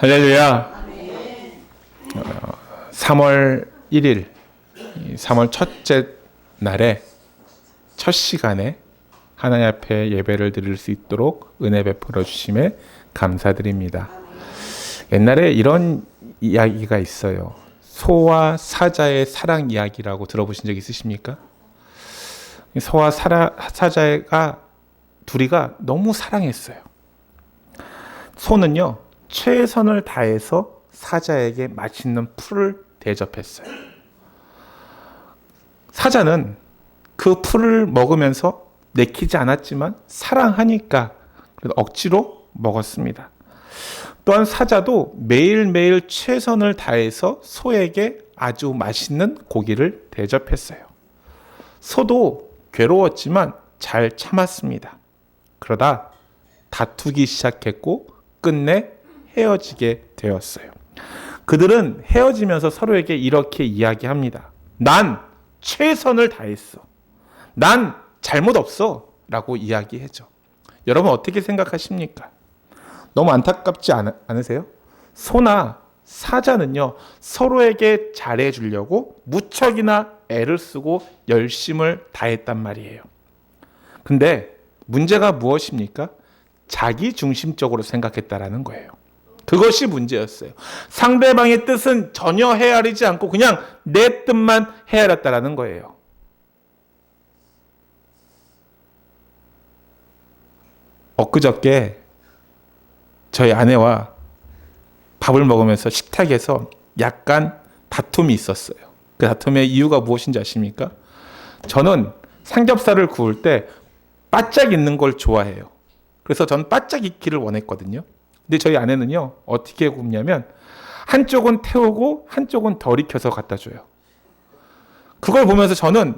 할렐루야. 3월 1일, 3월 첫째 날에 첫 시간에 하나님 앞에 예배를 드릴 수 있도록 은혜 베풀어 주심에 감사드립니다. 옛날에 이런 이야기가 있어요. 소와 사자의 사랑 이야기라고 들어보신 적 있으십니까? 소와 사자가 둘이가 너무 사랑했어요. 소는요, 최선을 다해서 사자에게 맛있는 풀을 대접했어요. 사자는 그 풀을 먹으면서 내키지 않았지만 사랑하니까 억지로 먹었습니다. 또한 사자도 매일매일 최선을 다해서 소에게 아주 맛있는 고기를 대접했어요. 소도 괴로웠지만 잘 참았습니다. 그러다 다투기 시작했고 끝내 헤어지게 되었어요. 그들은 헤어지면서 서로에게 이렇게 이야기합니다. 난 최선을 다했어. 난 잘못 없어. 라고 이야기하죠. 여러분 어떻게 생각하십니까? 너무 안타깝지 않으세요? 소나 사자는요, 서로에게 잘해주려고 무척이나 애를 쓰고 열심을 다했단 말이에요. 근데 문제가 무엇입니까? 자기 중심적으로 생각했다라는 거예요. 그것이 문제였어요. 상대방의 뜻은 전혀 헤아리지 않고 그냥 내 뜻만 헤아렸다라는 거예요. 엊그저께 저희 아내와 밥을 먹으면서 식탁에서 약간 다툼이 있었어요. 그 다툼의 이유가 무엇인지 아십니까? 저는 삼겹살을 구울 때 바짝 있는 걸 좋아해요. 그래서 전 바짝 익기를 원했거든요. 근데 저희 아내는요, 어떻게 굽냐면 한쪽은 태우고 한쪽은 덜 익혀서 갖다 줘요. 그걸 보면서 저는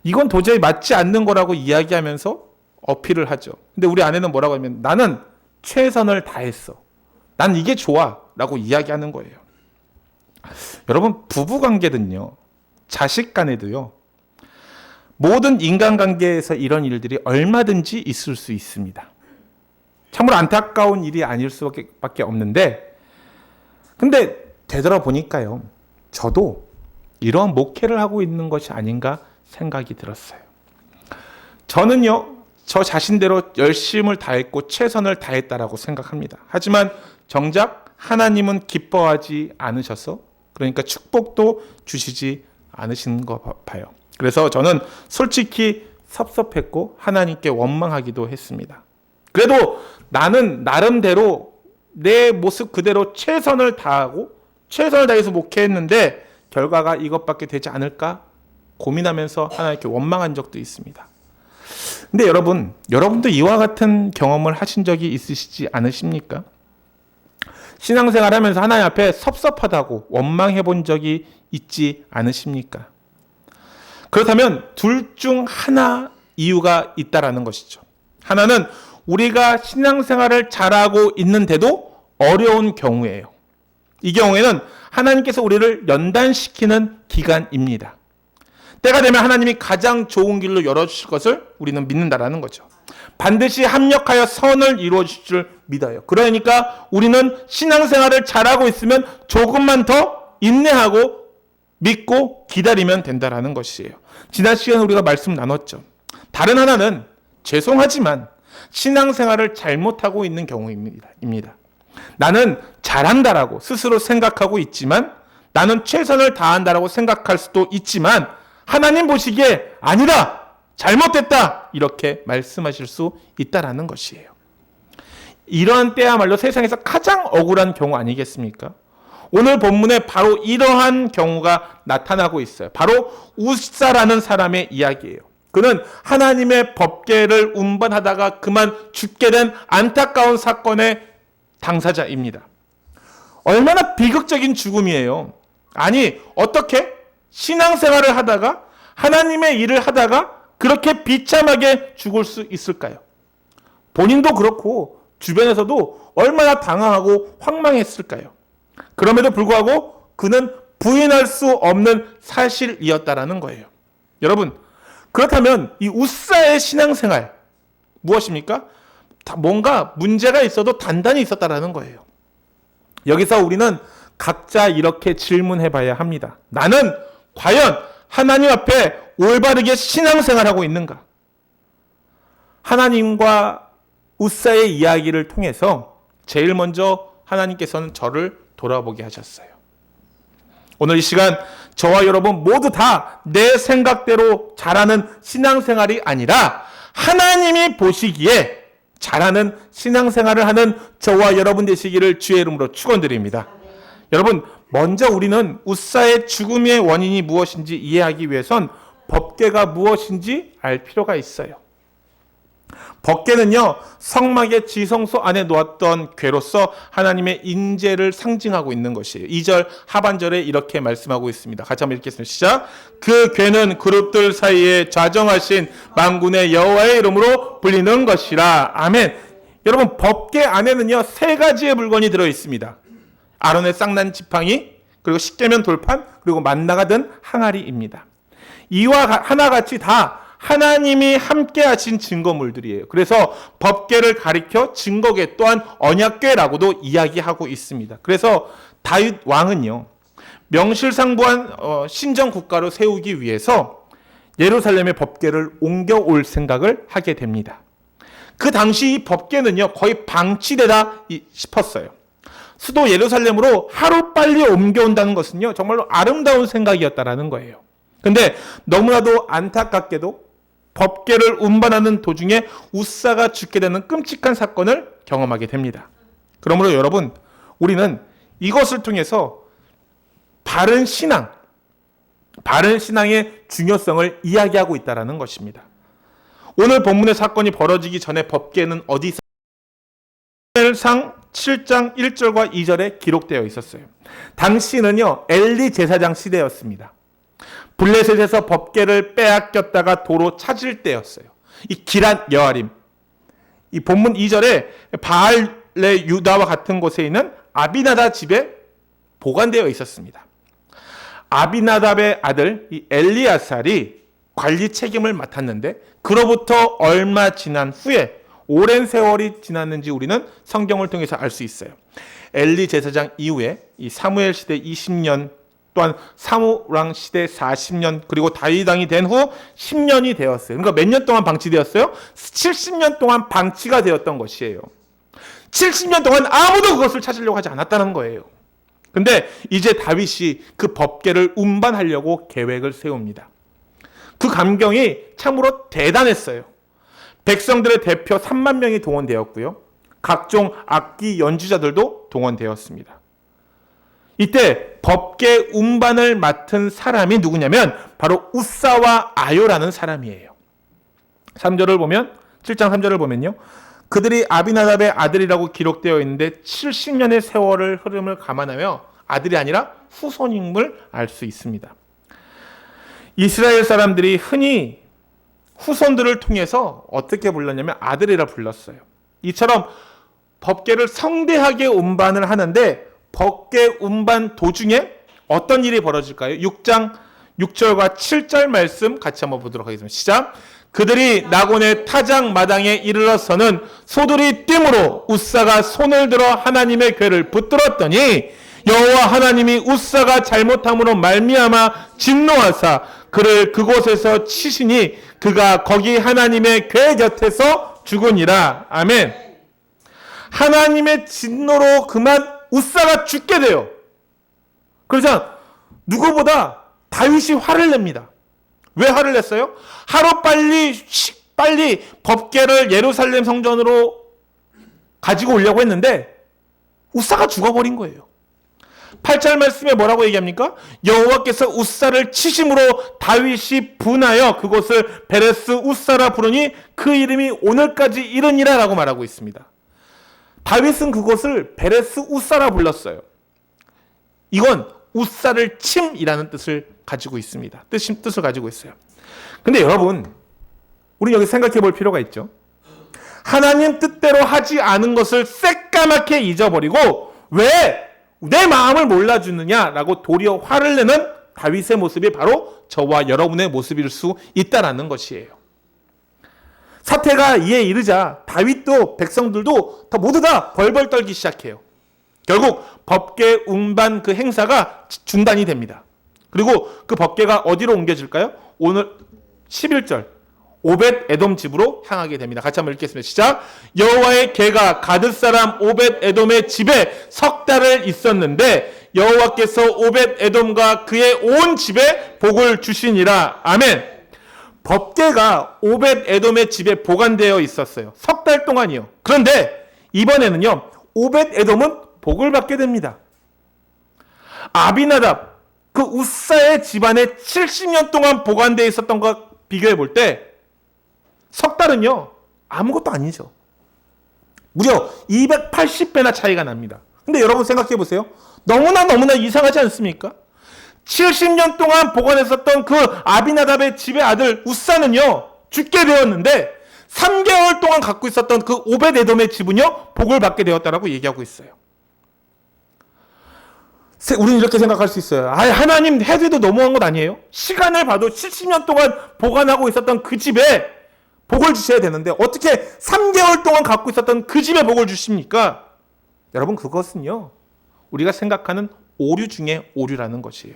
이건 도저히 맞지 않는 거라고 이야기하면서 어필을 하죠. 근데 우리 아내는 뭐라고 하면 나는 최선을 다했어. 난 이게 좋아. 라고 이야기하는 거예요. 여러분, 부부관계든요, 자식 간에도요, 모든 인간관계에서 이런 일들이 얼마든지 있을 수 있습니다. 참으로 안타까운 일이 아닐 수밖에 없는데, 근데 되돌아보니까요, 저도 이런 목회를 하고 있는 것이 아닌가 생각이 들었어요. 저는요, 저 자신대로 열심을 다했고 최선을 다했다라고 생각합니다. 하지만 정작 하나님은 기뻐하지 않으셔서, 그러니까 축복도 주시지 않으신 거 봐요. 그래서 저는 솔직히 섭섭했고 하나님께 원망하기도 했습니다. 그래도 나는 나름대로 내 모습 그대로 최선을 다하고 최선을 다해서 목회했는데 결과가 이것밖에 되지 않을까 고민하면서 하나님께 원망한 적도 있습니다. 근데 여러분도 이와 같은 경험을 하신 적이 있으시지 않으십니까? 신앙생활 하면서 하나님 앞에 섭섭하다고 원망해 본 적이 있지 않으십니까? 그렇다면 둘 중 하나 이유가 있다라는 것이죠. 하나는 우리가 신앙생활을 잘하고 있는데도 어려운 경우예요. 이 경우에는 하나님께서 우리를 연단시키는 기간입니다. 때가 되면 하나님이 가장 좋은 길로 열어주실 것을 우리는 믿는다라는 거죠. 반드시 합력하여 선을 이루어 주실 줄 믿어요. 그러니까 우리는 신앙생활을 잘하고 있으면 조금만 더 인내하고 믿고 기다리면 된다라는 것이에요. 지난 시간에 우리가 말씀 나눴죠. 다른 하나는 죄송하지만 신앙생활을 잘못하고 있는 경우입니다. 나는 잘한다라고 스스로 생각하고 있지만, 나는 최선을 다한다라고 생각할 수도 있지만 하나님 보시기에 아니다, 잘못됐다, 이렇게 말씀하실 수 있다라는 것이에요. 이러한 때야말로 세상에서 가장 억울한 경우 아니겠습니까? 오늘 본문에 바로 이러한 경우가 나타나고 있어요. 바로 웃사라는 사람의 이야기예요. 그는 하나님의 법궤를 운반하다가 그만 죽게 된 안타까운 사건의 당사자입니다. 얼마나 비극적인 죽음이에요. 아니, 어떻게 신앙생활을 하다가 하나님의 일을 하다가 그렇게 비참하게 죽을 수 있을까요? 본인도 그렇고 주변에서도 얼마나 당황하고 황망했을까요? 그럼에도 불구하고 그는 부인할 수 없는 사실이었다라는 거예요. 여러분, 그렇다면 이 웃사의 신앙생활 무엇입니까? 뭔가 문제가 있어도 단단히 있었다라는 거예요. 여기서 우리는 각자 이렇게 질문해 봐야 합니다. 나는 과연 하나님 앞에 올바르게 신앙생활하고 있는가? 하나님과 웃사의 이야기를 통해서 제일 먼저 하나님께서는 저를 돌아보게 하셨어요. 오늘 이 시간 저와 여러분 모두 다 내 생각대로 잘하는 신앙생활이 아니라 하나님이 보시기에 잘하는 신앙생활을 하는 저와 여러분 되시기를 주의 이름으로 축원드립니다. 여러분, 먼저 우리는 웃사의 죽음의 원인이 무엇인지 이해하기 위해선 법궤가 무엇인지 알 필요가 있어요. 법궤는요, 성막의 지성소 안에 놓았던 궤로서 하나님의 인재를 상징하고 있는 것이에요. 2절 하반절에 이렇게 말씀하고 있습니다. 같이 한번 읽겠습니다. 시작. 그 궤는 그룹들 사이에 좌정하신 만군의 여호와의 이름으로 불리는 것이라. 아멘. 여러분, 법궤 안에는요, 세 가지의 물건이 들어 있습니다. 아론의 쌍난 지팡이, 그리고 십계명 돌판, 그리고 만나가 든 항아리입니다. 이와 하나같이 다 하나님이 함께 하신 증거물들이에요. 그래서 법궤를 가리켜 증거궤 또한 언약궤라고도 이야기하고 있습니다. 그래서 다윗 왕은요, 명실상부한 신정 국가로 세우기 위해서 예루살렘의 법궤를 옮겨올 생각을 하게 됩니다. 그 당시 이 법궤는요, 거의 방치되다 싶었어요. 수도 예루살렘으로 하루빨리 옮겨온다는 것은요, 정말로 아름다운 생각이었다라는 거예요. 근데 너무나도 안타깝게도 법궤를 운반하는 도중에 웃사가 죽게 되는 끔찍한 사건을 경험하게 됩니다. 그러므로 여러분, 우리는 이것을 통해서 바른 신앙의 중요성을 이야기하고 있다는 것입니다. 오늘 본문의 사건이 벌어지기 전에 법궤는 어디 있었어요? 사무엘상 7장 1절과 2절에 기록되어 있었어요. 당시는요, 엘리 제사장 시대였습니다. 블레셋에서 법궤를 빼앗겼다가 도로 찾을 때였어요. 이 기랏 여아림, 이 본문 2절에 바알레 유다와 같은 곳에 있는 아비나답 집에 보관되어 있었습니다. 아비나답의 아들 이 엘리아살이 관리 책임을 맡았는데 그로부터 얼마 지난 후에 오랜 세월이 지났는지 우리는 성경을 통해서 알 수 있어요. 엘리 제사장 이후에 이 사무엘 시대 20년, 또한 사무랑 시대 40년, 그리고 다윗 왕이 된 후 10년이 되었어요. 그러니까 몇 년 동안 방치되었어요? 70년 동안 방치가 되었던 것이에요. 70년 동안 아무도 그것을 찾으려고 하지 않았다는 거예요. 근데 이제 다윗이 그 법궤를 운반하려고 계획을 세웁니다. 그 감경이 참으로 대단했어요. 백성들의 대표 3만 명이 동원되었고요. 각종 악기 연주자들도 동원되었습니다. 이때 법궤 운반을 맡은 사람이 누구냐면 바로 웃사와 아요라는 사람이에요. 3절을 보면, 7장 3절을 보면요, 그들이 아비나답의 아들이라고 기록되어 있는데 70년의 세월을 흐름을 감안하며 아들이 아니라 후손임을 알 수 있습니다. 이스라엘 사람들이 흔히 후손들을 통해서 어떻게 불렀냐면 아들이라 불렀어요. 이처럼 법궤를 성대하게 운반을 하는데 법궤 운반 도중에 어떤 일이 벌어질까요? 6장 6절과 7절 말씀 같이 한번 보도록 하겠습니다. 시작. 그들이 나곤의 타작 마당에 이르러서는 소들이 뜀으로 웃사가 손을 들어 하나님의 궤를 붙들었더니 여호와 하나님이 웃사가 잘못함으로 말미암아 진노하사 그를 그곳에서 치시니 그가 거기 하나님의 궤 곁에서 죽으니라. 아멘. 하나님의 진노로 그만 웃사가 죽게 돼요. 그러자 누구보다 다윗이 화를 냅니다. 왜 화를 냈어요? 하루빨리 법궤를 예루살렘 성전으로 가지고 오려고 했는데 웃사가 죽어버린 거예요. 8절 말씀에 뭐라고 얘기합니까? 여호와께서 웃사를 치심으로 다윗이 분하여 그곳을 베레스 웃사라 부르니 그 이름이 오늘까지 이르니라 라고 말하고 있습니다. 다윗은 그곳을 베레스 웃사라 불렀어요. 이건 웃사를 침이라는 뜻을 가지고 있습니다. 뜻을 가지고 있어요. 근데 여러분, 우리 여기 생각해 볼 필요가 있죠. 하나님 뜻대로 하지 않은 것을 새까맣게 잊어버리고 왜 내 마음을 몰라주느냐라고 도리어 화를 내는 다윗의 모습이 바로 저와 여러분의 모습일 수 있다는 것이에요. 사태가 이에 이르자 다윗도 백성들도 모두 다 벌벌 떨기 시작해요. 결국 법궤 운반 그 행사가 중단이 됩니다. 그리고 그 법궤가 어디로 옮겨질까요? 오늘 11절 오벳 에돔 집으로 향하게 됩니다. 같이 한번 읽겠습니다. 시작. 여호와의 궤가 가드 사람 오벳 에돔의 집에 석 달을 있었는데 여호와께서 오벳 에돔과 그의 온 집에 복을 주시니라. 아멘. 법궤가 오벳 에돔의 집에 보관되어 있었어요. 석 달 동안이요. 그런데 이번에는요, 오벳 에돔은 복을 받게 됩니다. 아비나답 그 우사의 집안에 70년 동안 보관되어 있었던 것과 비교해 볼 때 석 달은요 아무것도 아니죠. 무려 280배나 차이가 납니다. 근데 여러분 생각해 보세요. 너무나 이상하지 않습니까? 70년 동안 보관했었던 그 아비나답의 집의 아들 우사는요 죽게 되었는데 3개월 동안 갖고 있었던 그 오벳 에돔의 집은요 복을 받게 되었다라고 얘기하고 있어요. 우리는 이렇게 생각할 수 있어요. 하나님 해도 너무한 것 아니에요? 시간을 봐도 70년 동안 보관하고 있었던 그 집에 복을 주셔야 되는데 어떻게 3개월 동안 갖고 있었던 그 집에 복을 주십니까? 여러분 그것은요 우리가 생각하는 오류 중에 오류라는 것이에요.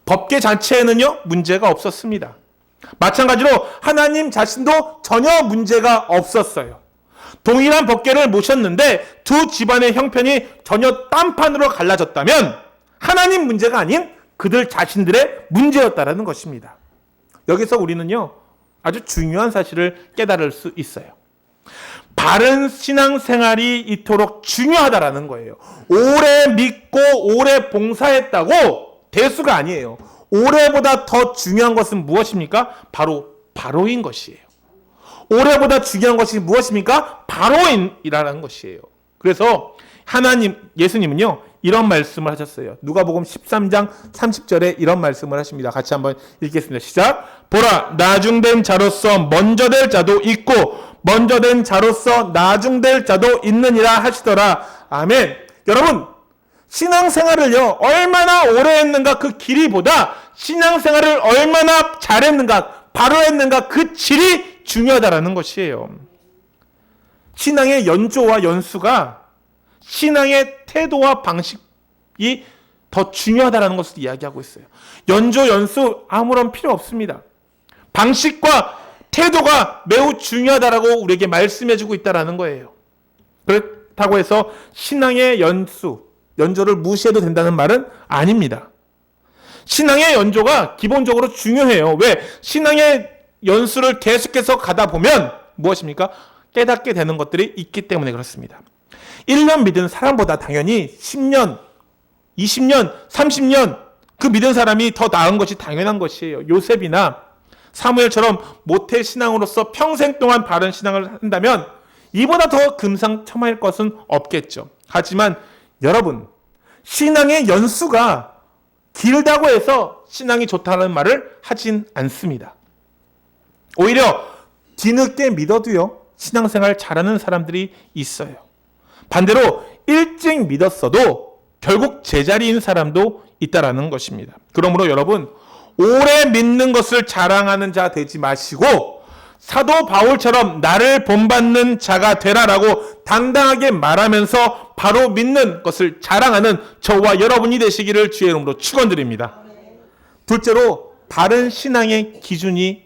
법궤 자체에는요 문제가 없었습니다. 마찬가지로 하나님 자신도 전혀 문제가 없었어요. 동일한 법궤를 모셨는데 두 집안의 형편이 전혀 딴판으로 갈라졌다면 하나님 문제가 아닌 그들 자신들의 문제였다라는 것입니다. 여기서 우리는요 아주 중요한 사실을 깨달을 수 있어요. 바른 신앙생활이 이토록 중요하다라는 거예요. 오래 믿고 오래 봉사했다고 대수가 아니에요. 올해보다 더 중요한 것은 무엇입니까? 바로인 것이에요. 올해보다 중요한 것이 무엇입니까? 바로인이라는 것이에요. 그래서 예수님은요 이런 말씀을 하셨어요. 누가복음 13장 30절에 이런 말씀을 하십니다. 같이 한번 읽겠습니다. 시작. 보라, 나중된 자로서 먼저 될 자도 있고 먼저 된 자로서 나중될 자도 있느니라 하시더라. 아멘. 여러분 신앙생활을요 얼마나 오래 했는가 그 길이보다 신앙생활을 얼마나 잘했는가 바로 했는가 그 질이 중요하다라는 것이에요. 신앙의 연조와 연수가 신앙의 태도와 방식이 더 중요하다라는 것을 이야기하고 있어요. 연조, 연수 아무런 필요 없습니다. 방식과 태도가 매우 중요하다라고 우리에게 말씀해주고 있다라는 거예요. 그렇다고 해서 신앙의 연조를 무시해도 된다는 말은 아닙니다. 신앙의 연조가 기본적으로 중요해요. 왜? 신앙의 연수를 계속해서 가다 보면 무엇입니까? 깨닫게 되는 것들이 있기 때문에 그렇습니다. 1년 믿은 사람보다 당연히 10년, 20년, 30년 그 믿은 사람이 더 나은 것이 당연한 것이에요. 요셉이나 사무엘처럼 모태 신앙으로서 평생 동안 바른 신앙을 한다면 이보다 더 금상첨화일 것은 없겠죠. 하지만 여러분, 신앙의 연수가 길다고 해서 신앙이 좋다는 말을 하진 않습니다. 오히려 뒤늦게 믿어도요 신앙생활 잘하는 사람들이 있어요. 반대로 일찍 믿었어도 결국 제자리인 사람도 있다라는 것입니다. 그러므로 여러분 오래 믿는 것을 자랑하는 자 되지 마시고 사도 바울처럼 나를 본받는 자가 되라라고 당당하게 말하면서 바로 믿는 것을 자랑하는 저와 여러분이 되시기를 주의 이름으로 축원드립니다. 둘째로 바른 신앙의 기준이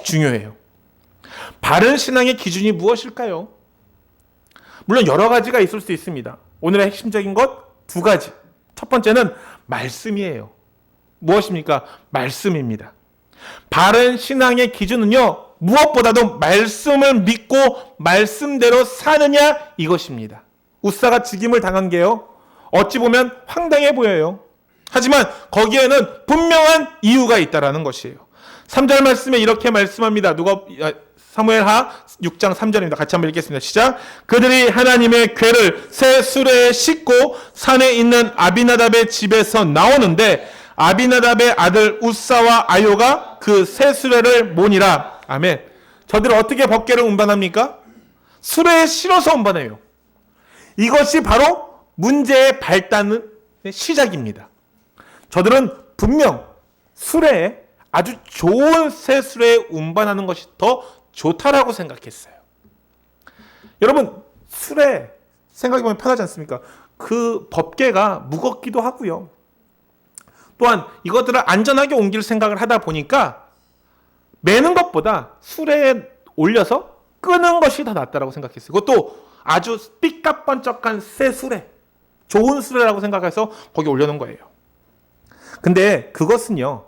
중요해요. 바른 신앙의 기준이 무엇일까요? 물론 여러 가지가 있을 수 있습니다. 오늘의 핵심적인 것 두 가지. 첫 번째는 말씀이에요. 무엇입니까? 말씀입니다. 바른 신앙의 기준은요, 무엇보다도 말씀을 믿고 말씀대로 사느냐 이것입니다. 우사가 죽임을 당한 게요, 어찌 보면 황당해 보여요. 하지만 거기에는 분명한 이유가 있다라는 것이에요. 3절 말씀에 이렇게 말씀합니다. 사무엘하 6장 3절입니다. 같이 한번 읽겠습니다. 시작. 그들이 하나님의 궤를 새 수레에 싣고 산에 있는 아비나답의 집에서 나오는데 아비나답의 아들 우사와 아요가 그 새 수레를 모니라. 아멘. 저들은 어떻게 법궤를 운반합니까? 수레에 실어서 운반해요. 이것이 바로 문제의 발단의 시작입니다. 저들은 분명 수레에 아주 좋은 새 수레에 운반하는 것이 더 좋다라고 생각했어요. 여러분 수레 생각해보면 편하지 않습니까? 그 법궤가 무겁기도 하고요. 또한 이것들을 안전하게 옮길 생각을 하다 보니까 매는 것보다 수레에 올려서 끄는 것이 더 낫다라고 생각했어요. 그것도 아주 삐까번쩍한 새 수레, 좋은 수레라고 생각해서 거기 올려놓은 거예요. 근데 그것은요,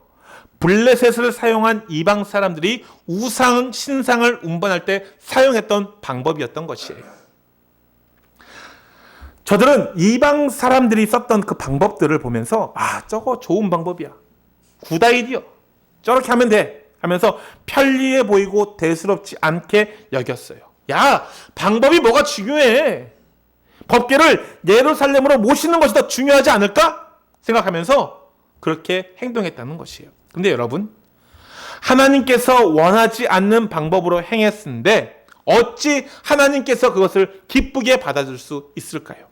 블레셋을 사용한 이방 사람들이 우상 신상을 운반할 때 사용했던 방법이었던 것이에요. 저들은 이방 사람들이 썼던 그 방법들을 보면서 저거 좋은 방법이야, 굿 아이디어, 저렇게 하면 돼 하면서 편리해 보이고 대수롭지 않게 여겼어요. 야, 방법이 뭐가 중요해? 법궤를 예루살렘으로 모시는 것이 더 중요하지 않을까? 생각하면서 그렇게 행동했다는 것이에요. 근데 여러분, 하나님께서 원하지 않는 방법으로 행했는데 어찌 하나님께서 그것을 기쁘게 받아줄 수 있을까요?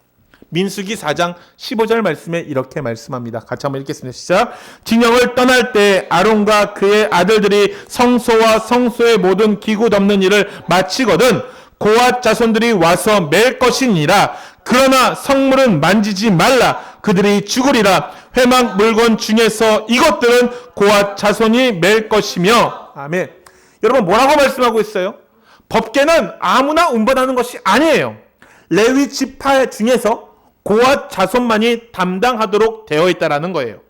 민수기 4장 15절 말씀에 이렇게 말씀합니다. 같이 한번 읽겠습니다. 시작. 진영을 떠날 때 아론과 그의 아들들이 성소와 성소의 모든 기구 덮는 일을 마치거든 고앗 자손들이 와서 맬 것이니라. 그러나 성물은 만지지 말라. 그들이 죽으리라. 회막 물건 중에서 이것들은 고앗 자손이 맬 것이며. 아멘. 여러분, 뭐라고 말씀하고 있어요? 법궤는 아무나 운반하는 것이 아니에요. 레위 지파 중에서 고앗 자손만이 담당하도록 되어 있다라는 거예요.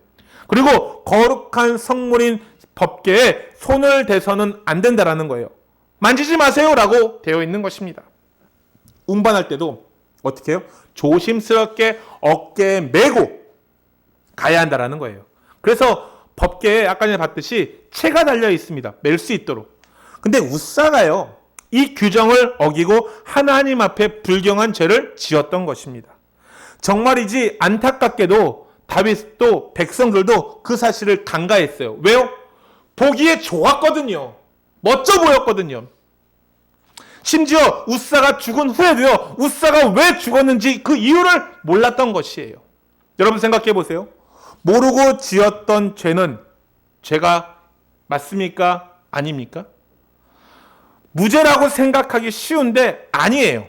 그리고 거룩한 성물인 법궤에 손을 대서는 안 된다라는 거예요. 만지지 마세요라고 되어 있는 것입니다. 운반할 때도 어떻게 해요? 조심스럽게 어깨에 메고 가야 한다라는 거예요. 그래서 법궤에 아까 전에 봤듯이 채가 달려 있습니다. 멜 수 있도록. 근데 우사가요, 이 규정을 어기고 하나님 앞에 불경한 죄를 지었던 것입니다. 정말이지 안타깝게도 다윗도 백성들도 그 사실을 간과했어요. 왜요? 보기에 좋았거든요. 멋져 보였거든요. 심지어 우사가 죽은 후에도요, 우사가 왜 죽었는지 그 이유를 몰랐던 것이에요. 여러분 생각해 보세요. 모르고 지었던 죄는 죄가 맞습니까? 아닙니까? 무죄라고 생각하기 쉬운데 아니에요.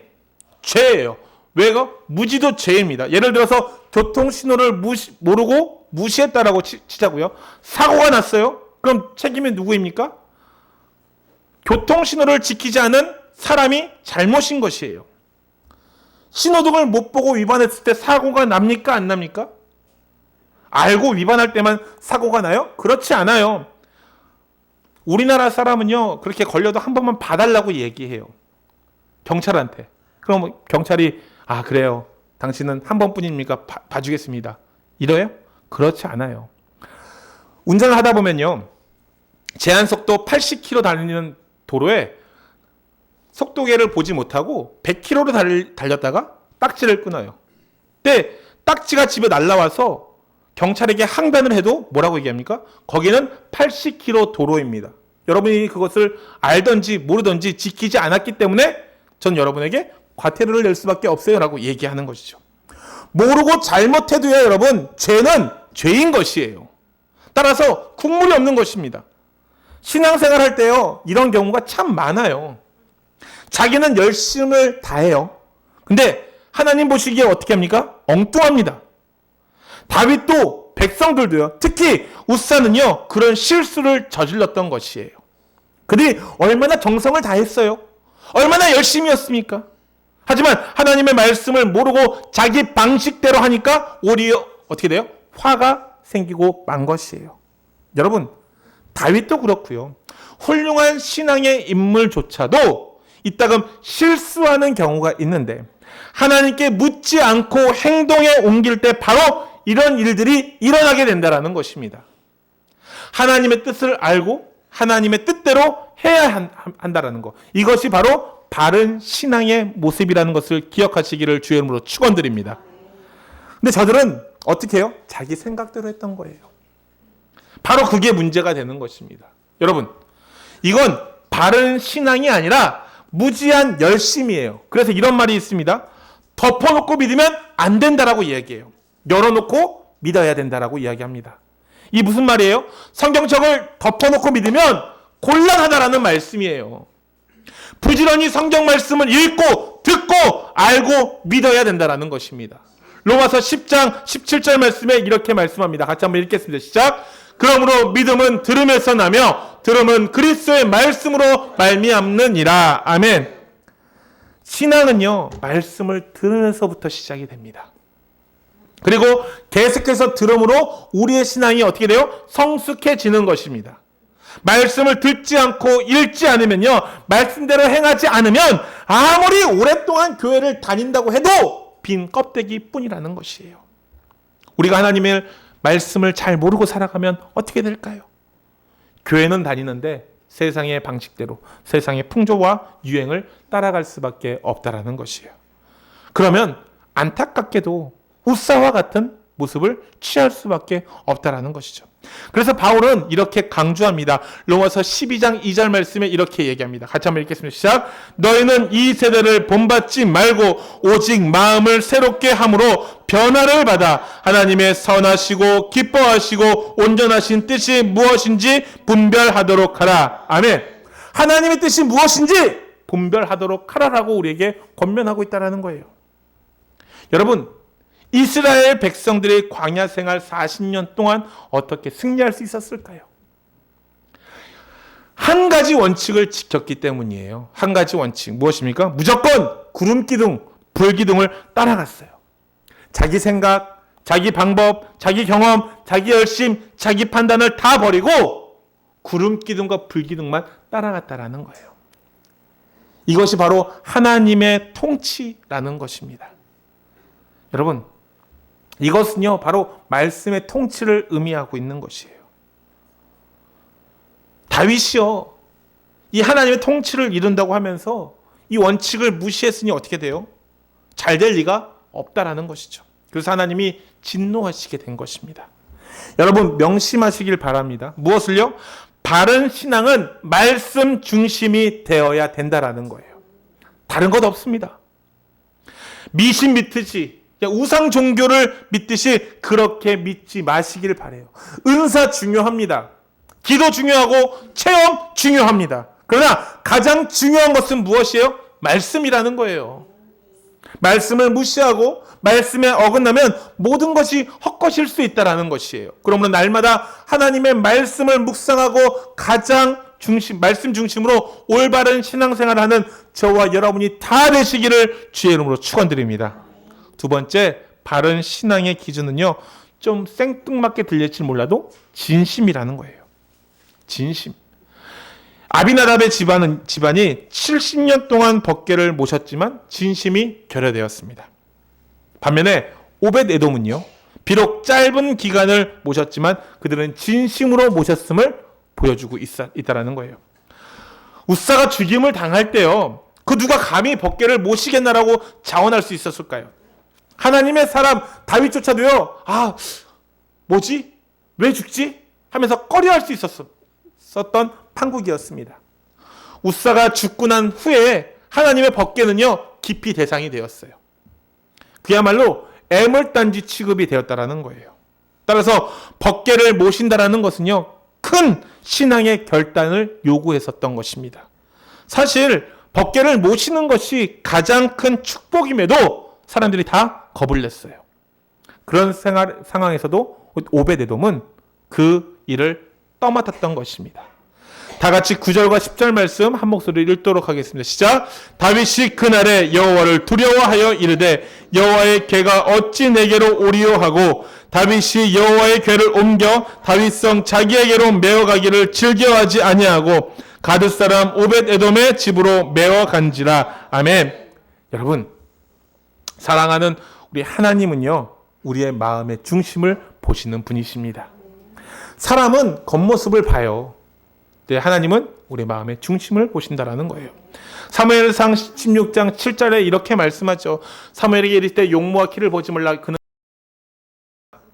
죄예요. 왜요? 무지도 죄입니다. 예를 들어서 교통신호를 모르고 무시했다라고 치자고요. 사고가 났어요. 그럼 책임이 누구입니까? 교통신호를 지키지 않은 사람이 잘못인 것이에요. 신호등을 못 보고 위반했을 때 사고가 납니까? 안 납니까? 알고 위반할 때만 사고가 나요? 그렇지 않아요. 우리나라 사람은요, 그렇게 걸려도 한 번만 봐달라고 얘기해요. 경찰한테. 그럼 경찰이 그래요. 당신은 한 번뿐입니까? 봐주겠습니다. 이래요? 그렇지 않아요. 운전을 하다 보면요, 제한속도 80km 달리는 도로에 속도계를 보지 못하고 100km로 달렸다가 딱지를 끊어요. 근데 딱지가 집에 날라와서 경찰에게 항변을 해도 뭐라고 얘기합니까? 거기는 80km 도로입니다. 여러분이 그것을 알든지 모르든지 지키지 않았기 때문에 전 여러분에게 과태료를 낼 수밖에 없어요 라고 얘기하는 것이죠. 모르고 잘못해도요, 여러분, 죄는 죄인 것이에요. 따라서 국물이 없는 것입니다. 신앙생활 할 때요, 이런 경우가 참 많아요. 자기는 열심을 다해요. 근데 하나님 보시기에 어떻게 합니까? 엉뚱합니다. 다윗도 백성들도요, 특히 우사는요, 그런 실수를 저질렀던 것이에요. 그들이 얼마나 정성을 다했어요? 얼마나 열심이었습니까? 하지만 하나님의 말씀을 모르고 자기 방식대로 하니까 오히려 어떻게 돼요? 화가 생기고 만 것이에요. 여러분, 다윗도 그렇고요. 훌륭한 신앙의 인물조차도 이따금 실수하는 경우가 있는데 하나님께 묻지 않고 행동에 옮길 때 바로 이런 일들이 일어나게 된다는 것입니다. 하나님의 뜻을 알고 하나님의 뜻대로 해야 한다는 것. 이것이 바로 바른 신앙의 모습이라는 것을 기억하시기를 주의 이름으로 축원드립니다. 근데 저들은 어떻게 해요? 자기 생각대로 했던 거예요. 바로 그게 문제가 되는 것입니다. 여러분, 이건 바른 신앙이 아니라 무지한 열심이에요. 그래서 이런 말이 있습니다. 덮어놓고 믿으면 안 된다라고 이야기해요. 열어놓고 믿어야 된다라고 이야기합니다. 이 무슨 말이에요? 성경책을 덮어놓고 믿으면 곤란하다라는 말씀이에요. 부지런히 성경 말씀을 읽고 듣고 알고 믿어야 된다라는 것입니다. 로마서 10장 17절 말씀에 이렇게 말씀합니다. 같이 한번 읽겠습니다. 시작. 그러므로 믿음은 들음에서 나며 들음은 그리스도의 말씀으로 말미암느니라. 아멘. 신앙은요, 말씀을 들으면서부터 시작이 됩니다. 그리고 계속해서 들음으로 우리의 신앙이 어떻게 돼요? 성숙해지는 것입니다. 말씀을 듣지 않고 읽지 않으면요, 말씀대로 행하지 않으면 아무리 오랫동안 교회를 다닌다고 해도 빈 껍데기 뿐이라는 것이에요. 우리가 하나님의 말씀을 잘 모르고 살아가면 어떻게 될까요? 교회는 다니는데 세상의 방식대로, 세상의 풍조와 유행을 따라갈 수밖에 없다라는 것이에요. 그러면 안타깝게도 우사와 같은 모습을 취할 수밖에 없다라는 것이죠. 그래서 바울은 이렇게 강조합니다. 로마서 12장 2절 말씀에 이렇게 얘기합니다. 같이 한번 읽겠습니다. 시작. 너희는 이 세대를 본받지 말고 오직 마음을 새롭게 함으로 변화를 받아 하나님의 선하시고 기뻐하시고 온전하신 뜻이 무엇인지 분별하도록 하라. 아멘. 하나님의 뜻이 무엇인지 분별하도록 하라라고 우리에게 권면하고 있다는 거예요. 여러분, 이스라엘 백성들의 광야 생활 40년 동안 어떻게 승리할 수 있었을까요? 한 가지 원칙을 지켰기 때문이에요. 한 가지 원칙. 무엇입니까? 무조건 구름 기둥, 불 기둥을 따라갔어요. 자기 생각, 자기 방법, 자기 경험, 자기 열심, 자기 판단을 다 버리고 구름 기둥과 불 기둥만 따라갔다라는 거예요. 이것이 바로 하나님의 통치라는 것입니다. 여러분, 이것은요, 바로 말씀의 통치를 의미하고 있는 것이에요. 다윗이요, 이 하나님의 통치를 이룬다고 하면서 이 원칙을 무시했으니 어떻게 돼요? 잘 될 리가 없다라는 것이죠. 그래서 하나님이 진노하시게 된 것입니다. 여러분, 명심하시길 바랍니다. 무엇을요? 바른 신앙은 말씀 중심이 되어야 된다라는 거예요. 다른 것 없습니다. 미신 믿듯이, 우상 종교를 믿듯이 그렇게 믿지 마시길 바라요. 은사 중요합니다. 기도 중요하고 체험 중요합니다. 그러나 가장 중요한 것은 무엇이에요? 말씀이라는 거예요. 말씀을 무시하고 말씀에 어긋나면 모든 것이 헛것일 수 있다는 것이에요. 그러므로 날마다 하나님의 말씀을 묵상하고 가장 말씀 중심으로 올바른 신앙생활을 하는 저와 여러분이 다 되시기를 주의 이름으로 축원드립니다. 두 번째, 바른 신앙의 기준은요, 좀 생뚱맞게 들릴지 몰라도 진심이라는 거예요. 진심. 아비나답의 집안이 70년 동안 법궤를 모셨지만 진심이 결여되었습니다. 반면에 오벳 에돔은요, 비록 짧은 기간을 모셨지만 그들은 진심으로 모셨음을 보여주고 있다라는 거예요. 우사가 죽임을 당할 때요, 그 누가 감히 법궤를 모시겠나라고 자원할 수 있었을까요? 하나님의 사람 다윗조차도요, 뭐지? 왜 죽지? 하면서 꺼려할 수 있었던 판국이었습니다. 우사가 죽고 난 후에 하나님의 법궤는요, 깊이 대상이 되었어요. 그야말로 애물단지 취급이 되었다라는 거예요. 따라서 법궤를 모신다라는 것은요, 큰 신앙의 결단을 요구했었던 것입니다. 사실 법궤를 모시는 것이 가장 큰 축복임에도 사람들이 다 겁을 냈어요. 그런 상황에서도 오벳 에돔은 그 일을 떠맡았던 것입니다. 다 같이 9절과 10절 말씀 한 목소리로 읽도록 하겠습니다. 시작. 다윗이 그날에 여호와를 두려워하여 이르되 여호와의 궤가 어찌 내게로 오리요 하고 다윗이 여호와의 궤를 옮겨 다윗성 자기에게로 메어가기를 즐겨하지 아니하고 가드 사람 오벳 에돔의 집으로 메어간지라. 아멘. 여러분, 사랑하는 우리 하나님은요, 우리의 마음의 중심을 보시는 분이십니다. 사람은 겉모습을 봐요. 하나님은 우리 마음의 중심을 보신다라는 거예요. 사무엘상 16장 7절에 이렇게 말씀하죠. 사무엘에게 이를 때 용모와 키를 보지 말라. 그는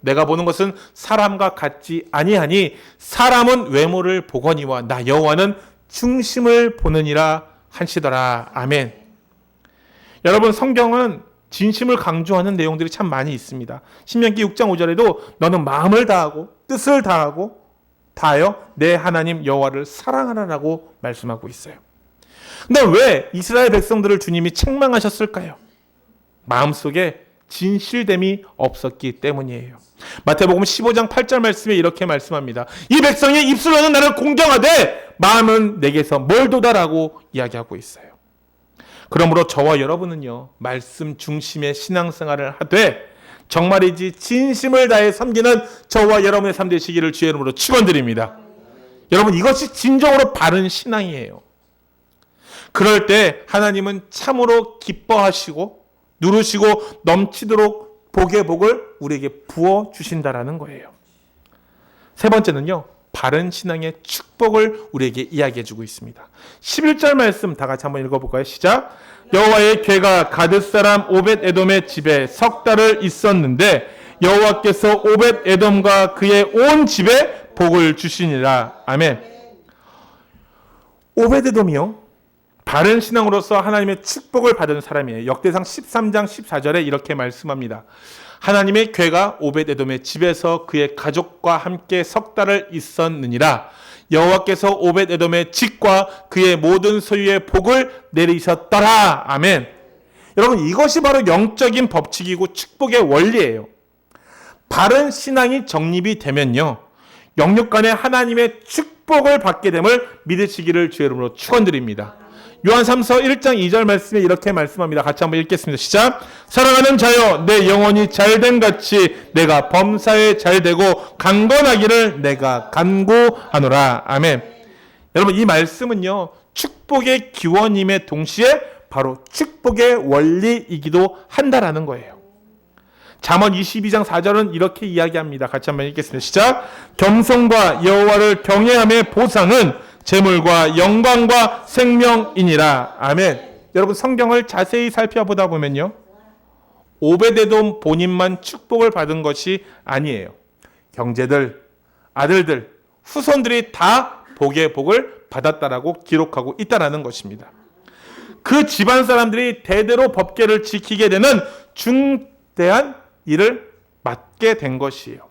내가 보는 것은 사람과 같지 아니하니 사람은 외모를 보거니와 나 여호와는 중심을 보느니라 하시더라. 아멘. 여러분, 성경은 진심을 강조하는 내용들이 참 많이 있습니다. 신명기 6장 5절에도 너는 마음을 다하고 뜻을 다하여 내 하나님 여호와를 사랑하라라고 말씀하고 있어요. 근데 왜 이스라엘 백성들을 주님이 책망하셨을까요? 마음속에 진실됨이 없었기 때문이에요. 마태복음 15장 8절 말씀에 이렇게 말씀합니다. 이 백성이 입술로는 나를 공경하되 마음은 내게서 멀도다라고 이야기하고 있어요. 그러므로 저와 여러분은요, 말씀 중심의 신앙생활을 하되 정말이지 진심을 다해 섬기는 저와 여러분의 삶 되시기를 주의 이름으로 축원드립니다. 여러분, 이것이 진정으로 바른 신앙이에요. 그럴 때 하나님은 참으로 기뻐하시고 누르시고 넘치도록 복의 복을 우리에게 부어 주신다라는 거예요. 세 번째는요, 바른 신앙의 축복을 우리에게 이야기해 주고 있습니다. 11절 말씀 다 같이 한번 읽어볼까요? 시작. 여호와의 궤가 가드 사람 오벳 에돔의 집에 석 달을 있었는데 여호와께서 오벳 에돔과 그의 온 집에 복을 주시니라. 아멘. 오벳 에돔이요, 바른 신앙으로서 하나님의 축복을 받은 사람이에요. 역대상 13장 14절에 이렇게 말씀합니다. 하나님의 궤가 오벳 에돔의 집에서 그의 가족과 함께 석 달을 있었느니라. 여호와께서 오벳 에돔의 집과 그의 모든 소유의 복을 내리셨더라. 아멘. 여러분, 이것이 바로 영적인 법칙이고 축복의 원리예요. 바른 신앙이 정립이 되면요, 영육 간에 하나님의 축복을 받게 됨을 믿으시기를 주의 이름으로 축원드립니다. 요한 3서 1장 2절 말씀에 이렇게 말씀합니다. 같이 한번 읽겠습니다. 시작. 사랑하는 자여, 내 영혼이 잘됨 같이 내가 범사에 잘되고 강건하기를 내가 간구하노라. 아멘. 여러분, 이 말씀은요, 축복의 기원임의 동시에 바로 축복의 원리이기도 한다라는 거예요. 잠언 22장 4절은 이렇게 이야기합니다. 같이 한번 읽겠습니다. 시작. 겸손과 여호와를 경외함의 보상은 재물과 영광과 생명이니라. 아멘. 여러분, 성경을 자세히 살펴보다 보면요, 오벳에돔 본인만 축복을 받은 것이 아니에요. 형제들, 아들들, 후손들이 다 복의 복을 받았다라고 기록하고 있다라는 것입니다. 그 집안 사람들이 대대로 법궤를 지키게 되는 중대한 일을 맡게 된 것이에요.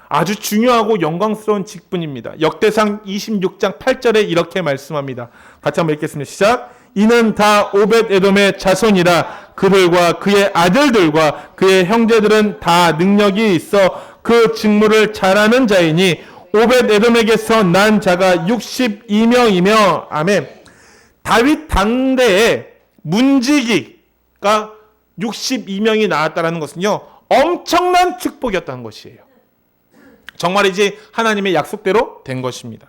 아주 중요하고 영광스러운 직분입니다. 역대상 26장 8절에 이렇게 말씀합니다. 같이 한번 읽겠습니다. 시작. 이는 다 오벳 에돔의 자손이라. 그들과 그의 아들들과 그의 형제들은 다 능력이 있어 그 직무를 잘하는 자이니 오벳 에돔에게서 난 자가 62명이며 아멘. 다윗 당대에 문지기가 62명이 나왔다는 것은요, 엄청난 축복이었다는 것이에요. 정말이지 하나님의 약속대로 된 것입니다.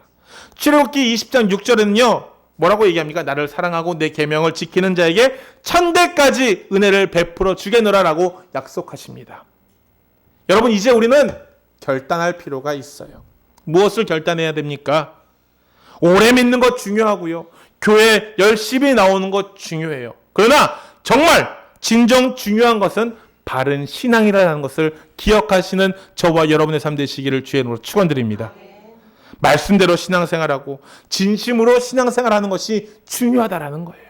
출애굽기 20장 6절에는요, 뭐라고 얘기합니까? 나를 사랑하고 내 계명을 지키는 자에게 1000대까지 은혜를 베풀어 주겠노라라고 약속하십니다. 여러분, 이제 우리는 결단할 필요가 있어요. 무엇을 결단해야 됩니까? 오래 믿는 것 중요하고요, 교회 열심히 나오는 것 중요해요. 그러나 정말 진정 중요한 것은 바른 신앙이라는 것을 기억하시는 저와 여러분의 삶 되시기를 주의 이름으로 축원드립니다. 말씀대로 신앙생활하고 진심으로 신앙생활하는 것이 중요하다라는 거예요.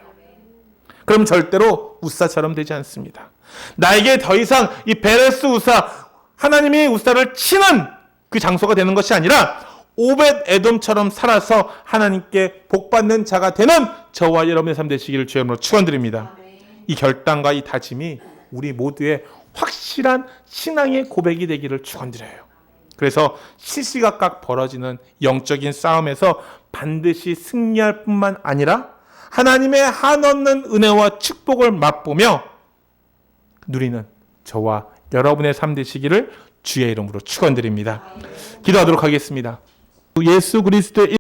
그럼 절대로 우사처럼 되지 않습니다. 나에게 더 이상 이 베레스 우사, 하나님이 우사를 치는 그 장소가 되는 것이 아니라 오벳 에돔처럼 살아서 하나님께 복받는 자가 되는 저와 여러분의 삶 되시기를 주의 이름으로 축원드립니다. 이 결단과 이 다짐이 우리 모두의 확실한 신앙의 고백이 되기를 축원드려요. 그래서 시시각각 벌어지는 영적인 싸움에서 반드시 승리할 뿐만 아니라 하나님의 한없는 은혜와 축복을 맛보며 누리는 저와 여러분의 삶 되시기를 주의 이름으로 축원드립니다. 기도하도록 하겠습니다. 예수 그리스도의